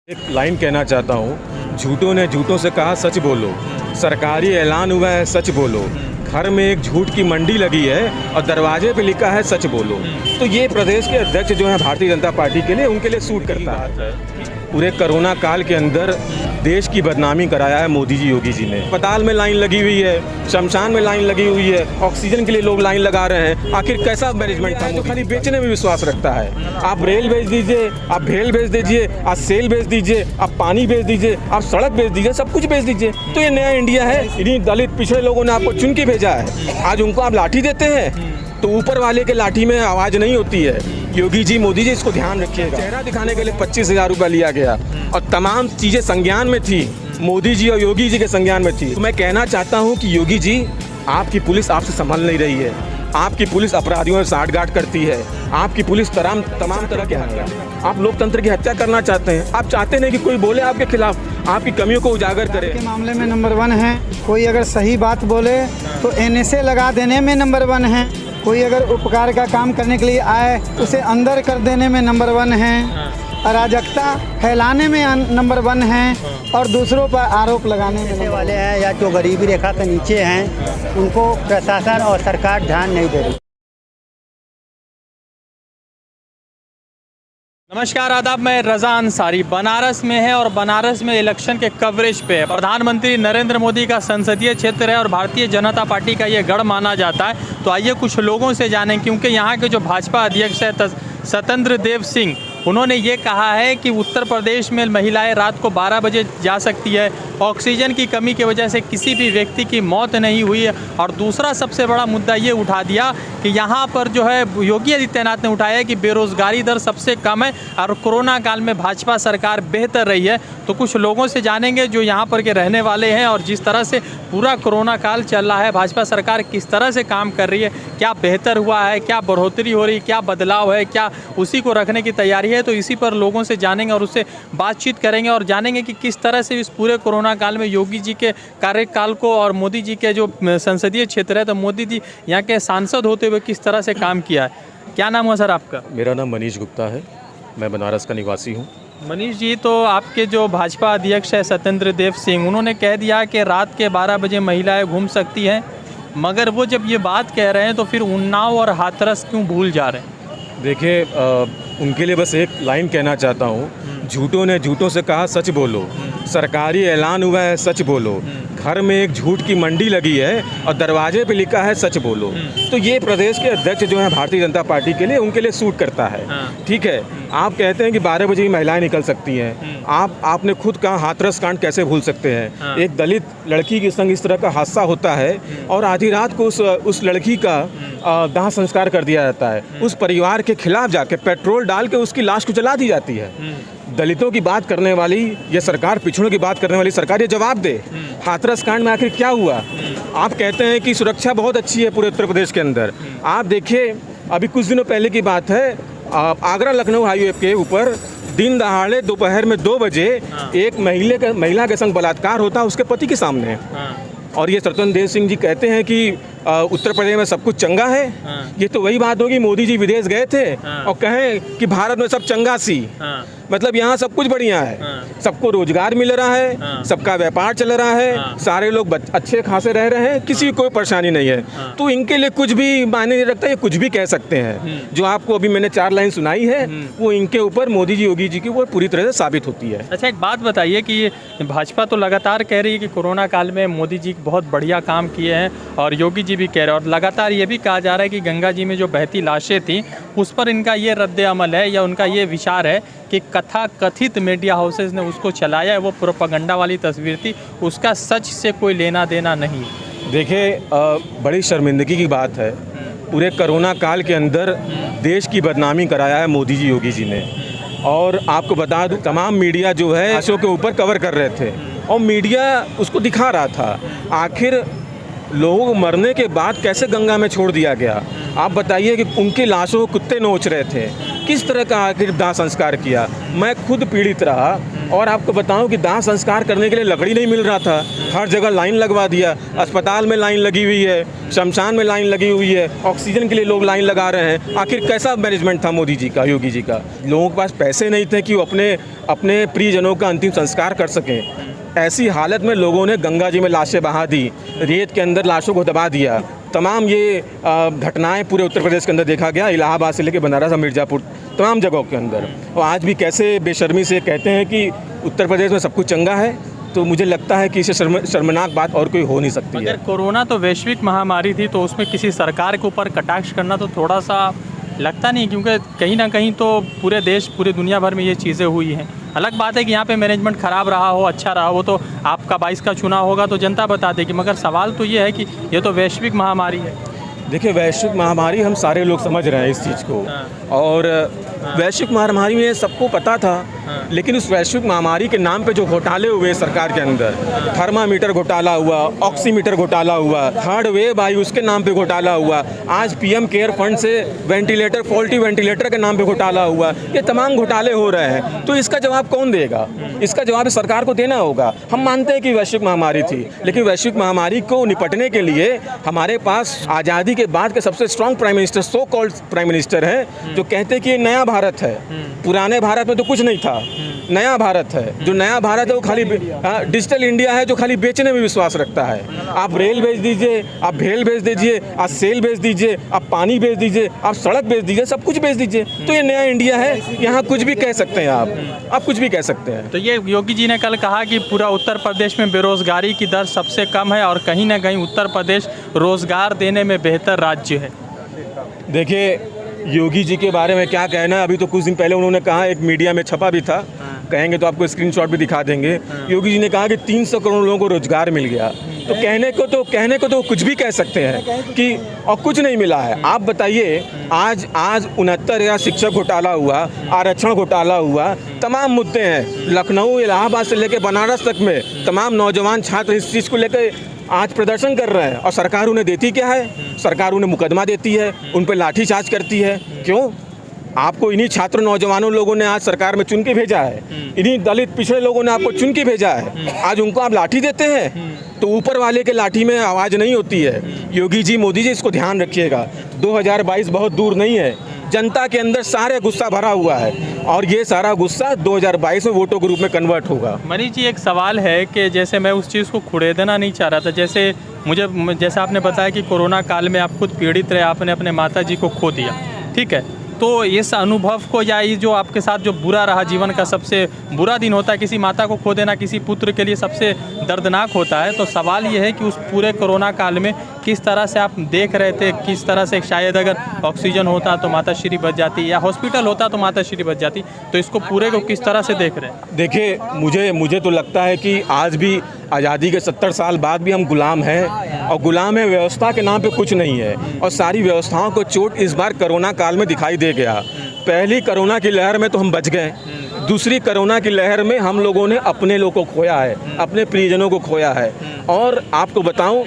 एक लाइन कहना चाहता हूँ, झूठों ने झूठों से कहा सच बोलो। सरकारी ऐलान हुआ है सच बोलो। घर में एक झूठ की मंडी लगी है और दरवाजे पे लिखा है सच बोलो। तो ये प्रदेश के अध्यक्ष जो हैं भारतीय जनता पार्टी के लिए, उनके लिए सूट करता है। पूरे कोरोना काल के अंदर देश की बदनामी कराया है मोदी जी, योगी जी ने। अस्पताल में लाइन लगी हुई है, शमशान में लाइन लगी हुई है, ऑक्सीजन के लिए लोग लाइन लगा रहे हैं। आखिर कैसा मैनेजमेंट था जो खाली बेचने में विश्वास रखता है? आप रेल बेच दीजिए, आप भेल बेच दीजिए, आप सेल बेच दीजिए, आप पानी बेच दीजिए, आप सड़क बेच दीजिए, सब कुछ बेच दीजिए। तो ये नया इंडिया है? इन्हीं दलित पिछड़े लोगों ने आपको चुन के भेजा है, आज उनको आप लाठी देते हैं। तो ऊपर वाले के लाठी में आवाज़ नहीं होती है। योगी जी, मोदी जी, इसको ध्यान रखिएगा। चेहरा दिखाने के लिए 25,000 रुपये लिया गया और तमाम चीज़ें संज्ञान में थी, मोदी जी और योगी जी के संज्ञान में थी। तो मैं कहना चाहता हूं कि योगी जी, आपकी पुलिस आपसे संभल नहीं रही है। आपकी पुलिस अपराधियों में साठगांठ करती है। आपकी पुलिस तमाम तरह के हत्या, आप लोकतंत्र की हत्या करना चाहते हैं। आप चाहते नहीं कि कोई बोले आपके खिलाफ, आपकी कमियों को उजागर करे। के मामले में नंबर 1 है। कोई अगर सही बात बोले तो NSA लगा देने में नंबर 1 है। कोई अगर उपकार का काम करने के लिए आए उसे अंदर कर देने में नंबर 1 है। अराजकता फैलाने में नंबर 1 है और दूसरों पर आरोप लगाने में वाले हैं या जो गरीबी रेखा से नीचे हैं, उनको प्रशासन और सरकार ध्यान नहीं दे रही। नमस्कार, आदाब। मैं रज़ा अंसारी। बनारस में है और बनारस में इलेक्शन के कवरेज पे है। प्रधानमंत्री नरेंद्र मोदी का संसदीय क्षेत्र है और भारतीय जनता पार्टी का ये गढ़ माना जाता है। तो आइए कुछ लोगों से जानें, क्योंकि यहाँ के जो भाजपा अध्यक्ष है सत्येंद्र देव सिंह, उन्होंने ये कहा है कि उत्तर प्रदेश में महिलाएं रात को 12 बजे जा सकती है। ऑक्सीजन की कमी की वजह से किसी भी व्यक्ति की मौत नहीं हुई है। और दूसरा सबसे बड़ा मुद्दा ये उठा दिया कि यहाँ पर जो है योगी आदित्यनाथ ने उठाया कि बेरोज़गारी दर सबसे कम है और कोरोना काल में भाजपा सरकार बेहतर रही है। तो कुछ लोगों से जानेंगे जो यहाँ पर के रहने वाले हैं और जिस तरह से पूरा कोरोना काल चल रहा है, भाजपा सरकार किस तरह से काम कर रही है, क्या बेहतर हुआ है, क्या बढ़ोतरी हो रही है, क्या बदलाव है, क्या उसी को रखने की तैयारी है। तो इसी पर लोगों से जानेंगे और उससे बातचीत करेंगे और जानेंगे कि किस तरह से इस पूरे कोरोना काल में योगी जी के कार्यकाल को और मोदी जी के जो संसदीय क्षेत्र है, तो मोदी जी यहाँ के सांसद होते हुए किस तरह से काम किया है। क्या नाम हुआ सर आपका? मेरा नाम मनीष गुप्ता है, मैं बनारस का निवासी हूँ। मनीष जी, तो आपके जो भाजपा अध्यक्ष है सत्येंद्र देव सिंह, उन्होंने कह दिया कि रात के 12 बजे महिलाएं घूम सकती हैं, मगर वो जब ये बात कह रहे हैं तो फिर उन्नाव और हाथरस क्यों भूल जा रहे हैं? देखिए, उनके लिए बस एक लाइन कहना चाहता हूँ, झूठों ने झूठों से कहा सच बोलो। सरकारी ऐलान हुआ है सच बोलो। घर में एक झूठ की मंडी लगी है और दरवाजे पे लिखा है सच बोलो। तो ये प्रदेश के अध्यक्ष जो हैं भारतीय जनता पार्टी के लिए, उनके लिए सूट करता है। ठीक है, आप कहते हैं कि 12 बजे ही महिलाएं निकल सकती हैं। आपने खुद कहा हाथरस कांड कैसे भूल सकते हैं? एक दलित लड़की के संग इस तरह का हादसा होता है और आधी रात को उस लड़की का दाह संस्कार कर दिया जाता है। उस परिवार के खिलाफ जाके पेट्रोल डाल के उसकी लाश को जला दी जाती है। दलितों की बात करने वाली ये सरकार, पिछड़ों की बात करने वाली सरकार, ये जवाब दे। हाथरस कांड में आखिर क्या हुआ? आप कहते हैं कि सुरक्षा बहुत अच्छी है पूरे उत्तर प्रदेश के अंदर। आप देखिए, अभी कुछ दिनों पहले की बात है, आगरा लखनऊ हाईवे के ऊपर दिन दहाड़े दोपहर में 2 बजे एक महिला के संग बलात्कार होता है उसके पति के सामने। और ये सत्येंद्र देव सिंह जी कहते हैं कि उत्तर प्रदेश में सब कुछ चंगा है। ये तो वही बात होगी, मोदी जी विदेश गए थे और कहें कि भारत में सब चंगा सी, मतलब यहाँ सब कुछ बढ़िया है, सबको रोजगार मिल रहा है, सबका व्यापार चल रहा है, सारे लोग अच्छे खासे रह रहे हैं, किसी को कोई परेशानी नहीं है। तो इनके लिए कुछ भी मायने नहीं रखता, ये कुछ भी कह सकते हैं। जो आपको अभी मैंने 4 लाइन सुनाई है, वो इनके ऊपर, मोदी जी योगी जी की, वो पूरी तरह से साबित होती है। अच्छा, एक बात बताइए कि भाजपा तो लगातार कह रही है कि कोरोना काल में मोदी जी बहुत बढ़िया काम किए हैं और योगी जी भी कह रहे हैं, और लगातार ये भी कहा जा रहा है कि गंगा जी में जो बहती लाशें थी उस पर इनका ये रद्द अमल है या उनका ये विचार है कि कथा कथित मीडिया हाउसेस ने उसको चलाया है, वो प्रोपेगेंडा वाली तस्वीर थी, उसका सच से कोई लेना देना नहीं। देखिए, बड़ी शर्मिंदगी की बात है, पूरे कोरोना काल के अंदर देश की बदनामी कराया है मोदी जी, योगी जी ने। और आपको बता दूं, तमाम मीडिया जो है लाशों के ऊपर कवर कर रहे थे और मीडिया उसको दिखा रहा था। आखिर लोगों को मरने के बाद कैसे गंगा में छोड़ दिया गया। आप बताइए कि उनकी लाशों को कुत्ते नोच रहे थे, किस तरह का आखिर दाह संस्कार किया। मैं खुद पीड़ित रहा और आपको बताऊं कि दाह संस्कार करने के लिए लकड़ी नहीं मिल रहा था, हर जगह लाइन लगवा दिया। अस्पताल में लाइन लगी हुई है, शमशान में लाइन लगी हुई है, ऑक्सीजन के लिए लोग लाइन लगा रहे हैं। आखिर कैसा मैनेजमेंट था मोदी जी का, योगी जी का। लोगों के पास पैसे नहीं थे कि वो अपने प्रियजनों का अंतिम संस्कार कर सकें। ऐसी हालत में लोगों ने गंगा जी में लाशें बहा दी, रेत के अंदर लाशों को दबा दिया। तमाम ये घटनाएं पूरे उत्तर प्रदेश के अंदर देखा गया, इलाहाबाद से लेकर बनारस और मिर्ज़ापुर, तमाम जगहों के अंदर। और आज भी कैसे बेशर्मी से कहते हैं कि उत्तर प्रदेश में सब कुछ चंगा है, तो मुझे लगता है कि इससे शर्मनाक बात और कोई हो नहीं सकती है। अगर कोरोना तो वैश्विक महामारी थी, तो उसमें किसी सरकार के ऊपर कटाक्ष करना तो थोड़ा सा लगता नहीं, क्योंकि कहीं ना कहीं तो पूरे देश, पूरे दुनिया भर में ये चीज़ें हुई हैं। अलग बात है कि यहाँ पे मैनेजमेंट ख़राब रहा हो, अच्छा रहा हो, तो आपका 22 का चुनाव होगा तो जनता बता देगी। मगर सवाल तो ये है कि ये तो वैश्विक महामारी है। देखिए, वैश्विक महामारी हम सारे लोग समझ रहे हैं इस चीज़ को, और वैश्विक महामारी में सबको पता था, लेकिन उस वैश्विक महामारी के नाम पे जो घोटाले हुए सरकार के अंदर, थर्मामीटर घोटाला हुआ, ऑक्सीमीटर घोटाला हुआ, थर्ड वेव आई उसके नाम पे घोटाला हुआ, आज पीएम केयर फंड से वेंटिलेटर, फॉल्टी वेंटिलेटर के नाम पे घोटाला हुआ, ये तमाम घोटाले हो रहे हैं। तो इसका जवाब कौन देगा? इसका जवाब सरकार को देना होगा। हम मानते हैं कि वैश्विक महामारी थी, लेकिन वैश्विक महामारी को निपटने के लिए हमारे पास आज़ादी के बाद के सबसे strong prime minister, so called prime minister हैं, जो कहते हैं कि ये नया भारत है। पुराने भारत में तो कुछ नहीं था, नया भारत है। जो नया भारत है वो खाली डिजिटल इंडिया है, जो खाली बेचने में विश्वास रखता है। आप रेल बेच दीजिए, आप भेल बेच दीजिए, आप सेल बेच दीजिए, आप पानी बेच दीजिए, आप सड़क बेच दीजिए, सब कुछ बेच दीजिए, तो ये नया इंडिया है। यहाँ कुछ भी कह सकते हैं आप कुछ भी कह सकते हैं। तो ये योगी जी ने कल कहा कि पूरा उत्तर प्रदेश में बेरोजगारी की दर सबसे कम है और कहीं ना कहीं उत्तर प्रदेश रोजगार देने में बेहतर राज्य है। देखिए, योगी जी के बारे में क्या कहना है। अभी तो कुछ दिन पहले उन्होंने कहा, एक मीडिया में छपा भी था, कहेंगे तो आपको स्क्रीनशॉट भी दिखा देंगे। योगी जी ने कहा कि 300 करोड़ लोगों को रोजगार मिल गया। तो कहने को तो कुछ भी कह सकते हैं कि और कुछ नहीं मिला है। आप बताइए, आज 69,000 शिक्षक घोटाला हुआ, आरक्षण घोटाला हुआ, तमाम मुद्दे हैं। लखनऊ, इलाहाबाद से लेकर बनारस तक में तमाम नौजवान छात्र इस चीज़ को लेकर आज प्रदर्शन कर रहे हैं, और सरकार उन्हें देती क्या है? सरकार उन्हें मुकदमा देती है, उन पर लाठीचार्ज करती है। क्यों? आपको इन्हीं छात्र नौजवानों लोगों ने आज सरकार में चुन के भेजा है, इन्हीं दलित पिछड़े लोगों ने आपको चुन के भेजा है, आज उनको आप लाठी देते हैं। तो ऊपर वाले के लाठी में आवाज़ नहीं होती है। योगी जी, मोदी जी, इसको ध्यान रखिएगा। 2022 बहुत दूर नहीं है, जनता के अंदर सारे गुस्सा भरा हुआ है, और ये सारा गुस्सा 2022 में वोटों के रूप में कन्वर्ट होगा। मनीष जी, एक सवाल है कि जैसे मैं उस चीज़ को खुड़ेदना नहीं चाह रहा था, जैसे आपने बताया कि कोरोना काल में आप खुद पीड़ित रहे, आपने अपने माता जी को खो दिया, ठीक है, तो इस अनुभव को, या ये जो आपके साथ जो बुरा रहा, जीवन का सबसे बुरा दिन होता है, किसी माता को खो देना किसी पुत्र के लिए सबसे दर्दनाक होता है। तो सवाल ये है कि उस पूरे कोरोना काल में किस तरह से आप देख रहे थे, किस तरह से, शायद अगर ऑक्सीजन होता तो माताश्री बच जाती, या हॉस्पिटल होता तो माताश्री बच जाती, तो इसको पूरे को किस तरह से देख रहे हैं? देखिए, मुझे तो लगता है कि आज भी आज़ादी के 70 साल बाद भी हम गुलाम हैं, और गुलाम है व्यवस्था के नाम पे कुछ नहीं है, और सारी व्यवस्थाओं को चोट इस बार कोरोना काल में दिखाई दे गया। पहली कोरोना की लहर में तो हम बच गए, दूसरी कोरोना की लहर में हम लोगों ने अपने लोगों को खोया है, अपने प्रियजनों को खोया है। और आपको बताऊं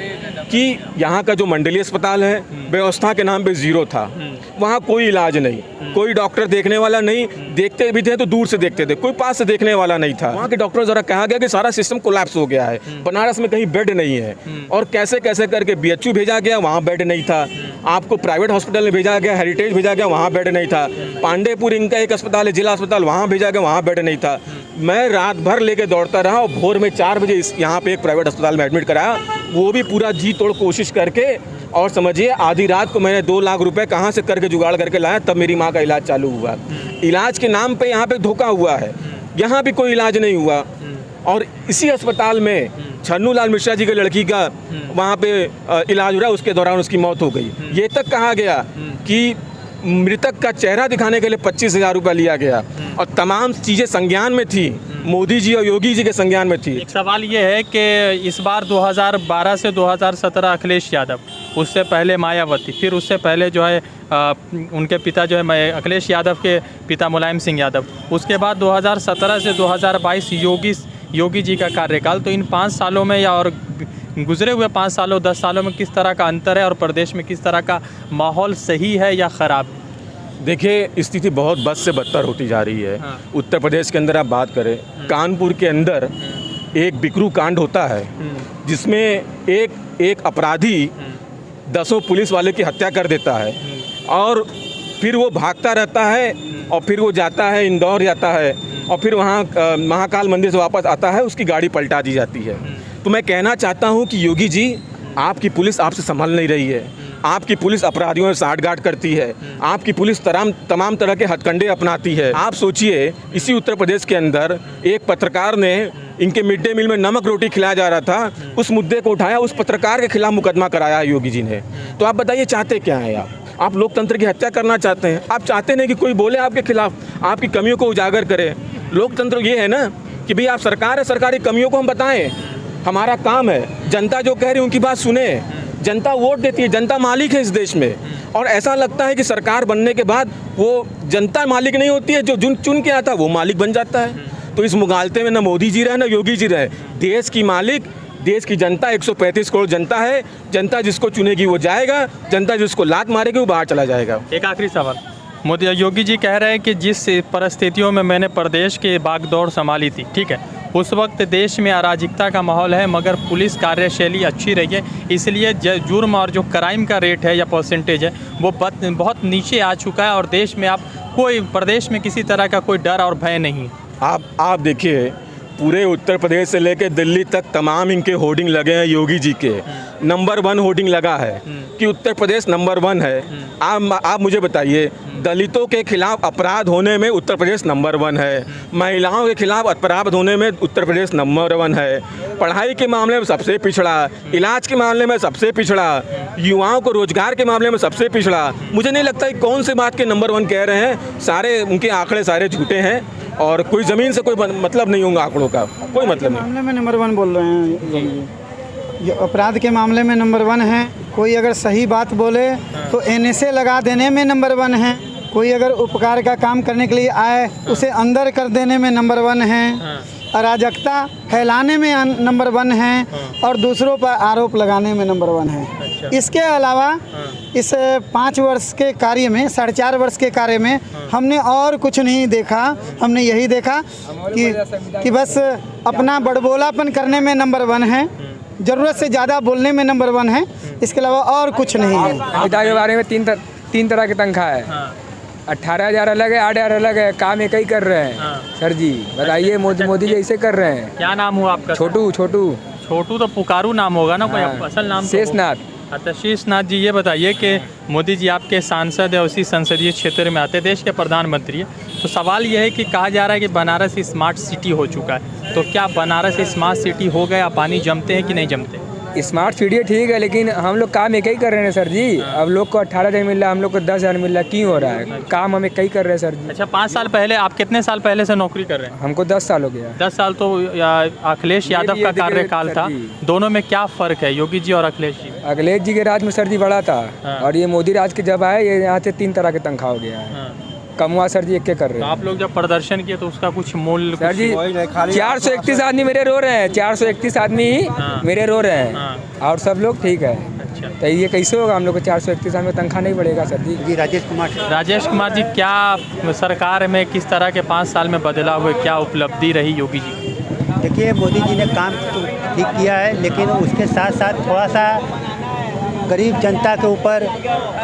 कि यहाँ का जो मंडलीय अस्पताल है, व्यवस्था के नाम पे ज़ीरो था। वहाँ कोई इलाज नहीं, कोई डॉक्टर देखने वाला नहीं, देखते भी थे तो दूर से देखते थे, कोई पास से देखने वाला नहीं था। वहाँ के डॉक्टर द्वारा कहा गया कि सारा सिस्टम कोलैप्स हो गया है, बनारस में कहीं बेड नहीं है, और कैसे कैसे करके BHU भेजा गया, वहाँ बेड नहीं था। आपको प्राइवेट हॉस्पिटल में भेजा गया, हेरिटेज भेजा गया, वहाँ बेड नहीं था। पांडेपुर इनका एक अस्पताल है, जिला अस्पताल, वहाँ भेजा गया, वहाँ बेड नहीं था। मैं रात भर लेके दौड़ता रहा, और भोर में 4 बजे यहाँ पे एक प्राइवेट अस्पताल में एडमिट कराया, वो भी पूरा जी तोड़ कोशिश करके, और समझिए आधी रात को मैंने 2 लाख रुपए कहाँ से करके जुगाड़ करके लाया, तब मेरी माँ का इलाज चालू हुआ। इलाज के नाम पे यहाँ पे धोखा हुआ है, यहाँ भी कोई इलाज नहीं हुआ। और इसी अस्पताल में छन्नू लाल मिश्रा जी के लड़की का वहाँ पे इलाज हो रहा है, उसके दौरान उसकी मौत हो गई। ये तक कहा गया कि मृतक का चेहरा दिखाने के लिए 25,000 रुपये लिया गया, और तमाम चीज़ें संज्ञान में थी, मोदी जी और योगी जी के संज्ञान में थी। एक सवाल ये है कि इस बार 2012 से 2017 अखिलेश यादव, उससे पहले मायावती, फिर उससे पहले जो है उनके पिता जो है अखिलेश यादव के पिता मुलायम सिंह यादव, उसके बाद 2017 से 2022 योगी जी का कार्यकाल, तो इन 5 सालों में या और गुजरे हुए 5 सालों 10 सालों में किस तरह का अंतर है और प्रदेश में किस तरह का माहौल सही है या ख़राब? देखिए, स्थिति बहुत बद से बदतर होती जा रही है। हाँ। उत्तर प्रदेश के अंदर आप बात करें, कानपुर के अंदर एक बिकरू कांड होता है जिसमें एक अपराधी 10 पुलिस वाले की हत्या कर देता है और फिर वो भागता रहता है और फिर वो जाता है, इंदौर जाता है और फिर वहाँ महाकाल मंदिर से वापस आता है, उसकी गाड़ी पलटा दी जाती है। तो मैं कहना चाहता हूँ कि योगी जी, आपकी पुलिस आपसे संभल नहीं रही है। आपकी पुलिस अपराधियों से साठगांठ करती है। आपकी पुलिस तमाम तरह के हथकंडे अपनाती है। आप सोचिए, इसी उत्तर प्रदेश के अंदर एक पत्रकार ने, इनके मिड डे मील में नमक रोटी खिलाया जा रहा था, उस मुद्दे को उठाया, उस पत्रकार के खिलाफ मुकदमा कराया है योगी जी ने। तो आप बताइए, चाहते क्या हैं आप लोकतंत्र की हत्या करना चाहते हैं? आप चाहते नहीं कि कोई बोले आपके खिलाफ, आपकी कमियों को उजागर करे। लोकतंत्र ये है ना कि भाई आप सरकार है, सरकारी कमियों को हम बताएं। हमारा काम है, जनता जो कह रही है उनकी बात सुने। जनता वोट देती है, जनता मालिक है इस देश में। और ऐसा लगता है कि सरकार बनने के बाद वो जनता मालिक नहीं होती है, जो चुन के आता है वो मालिक बन जाता है। तो इस मुगालते में न मोदी जी रहे न योगी जी रहे। देश की मालिक, देश की जनता, 135 करोड़ जनता है। जनता जिसको चुनेगी वो जाएगा, जनता जिसको लात मारेगी वो बाहर चला जाएगा। एक आखिरी सवाल, योगी जी कह रहे हैं कि जिस परिस्थितियों में मैंने प्रदेश की बागडोर संभाली थी, ठीक है, उस वक्त देश में अराजकता का माहौल है, मगर पुलिस कार्यशैली अच्छी रही है, इसलिए जुर्म और जो क्राइम का रेट है या परसेंटेज है वो बहुत नीचे आ चुका है और देश में प्रदेश में किसी तरह का कोई डर और भय नहीं। आप देखिए, पूरे उत्तर प्रदेश से लेकर दिल्ली तक तमाम इनके होर्डिंग लगे हैं। योगी जी के नंबर 1 होर्डिंग लगा है कि उत्तर प्रदेश नंबर 1 है। आप मुझे बताइए, दलितों के खिलाफ अपराध होने में उत्तर प्रदेश नंबर 1 है। महिलाओं के खिलाफ अपराध होने में उत्तर प्रदेश नंबर 1 है। पढ़ाई के मामले में सबसे पिछड़ा, इलाज के मामले में सबसे पिछड़ा, युवाओं को रोजगार के मामले में सबसे पिछड़ा। मुझे नहीं लगता कि कौन से बात के नंबर 1 कह रहे हैं। सारे उनके आंकड़े सारे झूठे हैं और कोई ज़मीन से कोई मतलब नहीं होगा, आंकड़ों का कोई मतलब नहीं। मामले में नंबर 1 बोल रहे हैं, ये अपराध के मामले में नंबर 1 है। कोई अगर सही बात बोले तो एनएसए लगा देने में नंबर 1 है। कोई अगर उपकार का काम करने के लिए आए उसे अंदर कर देने में नंबर 1 है। अराजकता फैलाने में नंबर 1 है और दूसरों पर आरोप लगाने में नंबर 1 है। इसके अलावा इस 5 वर्ष के कार्य में, 4.5 वर्ष के कार्य में हमने और कुछ नहीं देखा। हमने यही देखा कि बस अपना बड़बोलापन करने में नंबर 1 है, ज़रूरत से ज़्यादा बोलने में नंबर 1 है। इसके अलावा और कुछ नहीं है। पिता के बारे में तीन तरह की तनख्वाह है। 18,000 अलग है, 8,000 अलग है, काम एक ही कर रहे हैं। सर जी बताइए, मोदी जी ऐसे कर रहे हैं। क्या नाम हुआ आपका? छोटू तो पुकारू नाम होगा ना, कोई असल नाम? शेषनाथ। अच्छा, शेषनाथ जी, ये बताइए कि मोदी जी आपके सांसद है, उसी संसदीय क्षेत्र में आते, देश के प्रधानमंत्री है, तो सवाल यह है कि कहा जा रहा है कि बनारस स्मार्ट सिटी हो चुका है, तो क्या बनारस स्मार्ट सिटी हो गया? पानी जमते हैं कि नहीं जमते? स्मार्ट सिटी ठीक है, लेकिन हम लोग काम एक ही कर रहे हैं सर जी। अब लोग को 18,000 मिल रहा है, हम लोग को 10,000 मिल रहा है, क्यों हो रहा है? काम हम एक ही कर रहे हैं सर जी। अच्छा, 5 साल पहले, आप कितने साल पहले से नौकरी कर रहे हैं? हमको 10 साल हो गया। 10 साल तो अखिलेश यादव का कार्यकाल था, दोनों में क्या फ़र्क है, योगी जी और अखिलेश जी? अखिलेश जी के राज में सर जी बड़ा था और ये मोदी राज के जब आए, ये यहाँ से 3 तरह के तनख्वाह हो गया है। कम हुआ सर जी, एक के कर रहे हैं। तो आप लोग जब प्रदर्शन किए तो उसका कुछ मूल्य? सर जी 431 आदमी मेरे रो रहे हैं, 431 आदमी मेरे रो रहे हैं और सब लोग ठीक है। अच्छा, तो ये कैसे होगा? हम लोग को 431 आदमी तनख्वाह नहीं बढ़ेगा सर जी। जी राजेश कुमार जी, क्या सरकार में किस तरह के 5 साल में बदलाव हुए, क्या उपलब्धि रही योगी जी? देखिए, मोदी जी ने काम तो ठीक किया है, लेकिन उसके साथ साथ थोड़ा सा गरीब जनता के ऊपर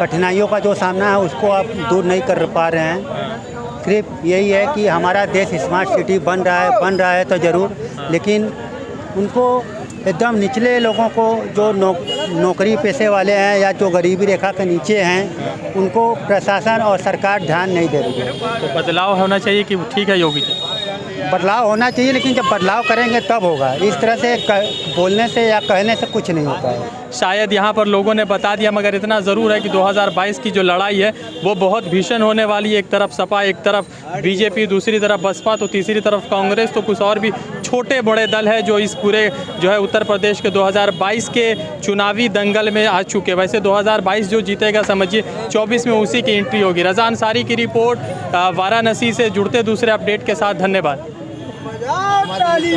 कठिनाइयों का जो सामना है उसको आप दूर नहीं कर पा रहे हैं। सिर्फ यही है कि हमारा देश स्मार्ट सिटी बन रहा है तो ज़रूर, लेकिन उनको एकदम निचले लोगों को, जो नौकरी पेशे वाले हैं या जो गरीबी रेखा के नीचे हैं, उनको प्रशासन और सरकार ध्यान नहीं दे रही है। तो बदलाव होना चाहिए कि ठीक है योगी जी? बदलाव होना चाहिए, लेकिन जब बदलाव करेंगे तब होगा। इस तरह से बोलने से या कहने से कुछ नहीं होता है। शायद यहाँ पर लोगों ने बता दिया, मगर इतना ज़रूर है कि 2022 की जो लड़ाई है वो बहुत भीषण होने वाली है। एक तरफ सपा, एक तरफ बीजेपी, दूसरी तरफ बसपा, तो तीसरी तरफ कांग्रेस, तो कुछ और भी छोटे बड़े दल है जो इस पूरे जो है उत्तर प्रदेश के 2022 के चुनावी दंगल में आ चुके। वैसे 2022 जो जीतेगा समझिए 24 में उसी की एंट्री होगी। रज़ा अंसारी की रिपोर्ट वाराणसी से। जुड़ते दूसरे अपडेट के साथ, धन्यवाद। बजाओ ताली।